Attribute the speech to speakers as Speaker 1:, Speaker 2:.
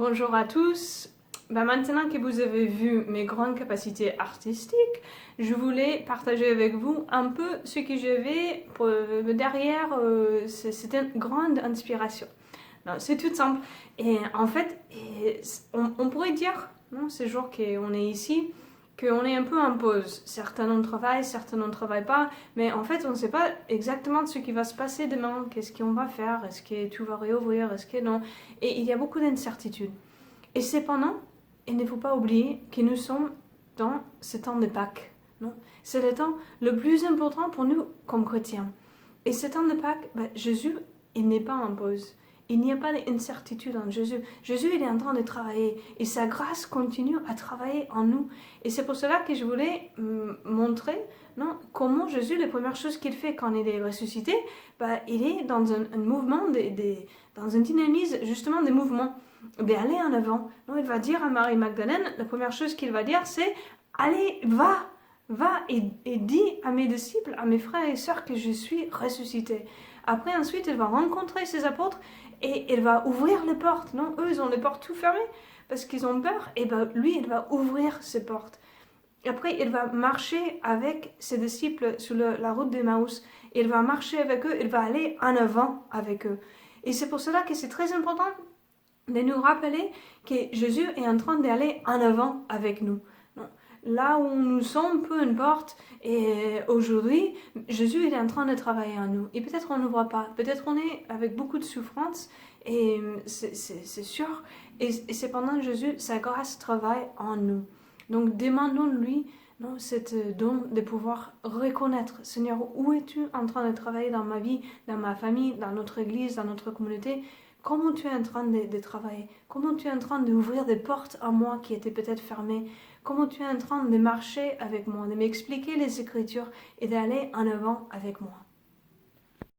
Speaker 1: Bonjour à tous. Maintenant que vous avez vu mes grandes capacités artistiques, je voulais partager avec vous un peu ce que j'avais derrière cette grande inspiration. C'est tout simple. Et en fait, on pourrait dire, ces jours qu'on est ici, qu'on est un peu en pause. Certains on travaillent, certains on ne travaillent pas, mais en fait on ne sait pas exactement ce qui va se passer demain, qu'est-ce qu'on va faire, est-ce que tout va réouvrir, est-ce que non. Et il y a beaucoup d'incertitudes. Et cependant, il ne faut pas oublier que nous sommes dans ce temps de Pâques. Non, c'est le temps le plus important pour nous comme chrétiens. Et ce temps de Pâques, Jésus, il n'est pas en pause. Il n'y a pas d'incertitude en Jésus. Jésus, il est en train de travailler et sa grâce continue à travailler en nous. Et c'est pour cela que je voulais montrer comment Jésus, les premières choses qu'il fait quand il est ressuscité, il est dans un mouvement, dans une dynamisme justement des mouvements, d'aller en avant. Non, il va dire à Marie-Magdalène, la première chose qu'il va dire, c'est « Allez, va et dis à mes disciples, à mes frères et sœurs que je suis ressuscité. » Après, ensuite, il va rencontrer ses apôtres et il va ouvrir les portes. Non, eux, ils ont les portes tout fermées parce qu'ils ont peur. Et lui, il va ouvrir ses portes. Après, il va marcher avec ses disciples sur la route d'Emmaüs. Il va marcher avec eux, il va aller en avant avec eux. Et c'est pour cela que c'est très important de nous rappeler que Jésus est en train d'aller en avant avec nous. Là où nous sommes, peu importe, et aujourd'hui, Jésus est en train de travailler en nous. Et peut-être on ne voit pas, peut-être on est avec beaucoup de souffrance, et c'est sûr. Et cependant, Jésus, sa grâce travaille en nous. Donc demandons-lui cette don de pouvoir reconnaître, Seigneur, où es-tu en train de travailler dans ma vie, dans ma famille, dans notre église, dans notre communauté? Comment tu es en train de travailler? Comment tu es en train d'ouvrir des portes à moi qui étaient peut-être fermées? Comment tu es en train de marcher avec moi, de m'expliquer les Écritures et d'aller en avant avec moi?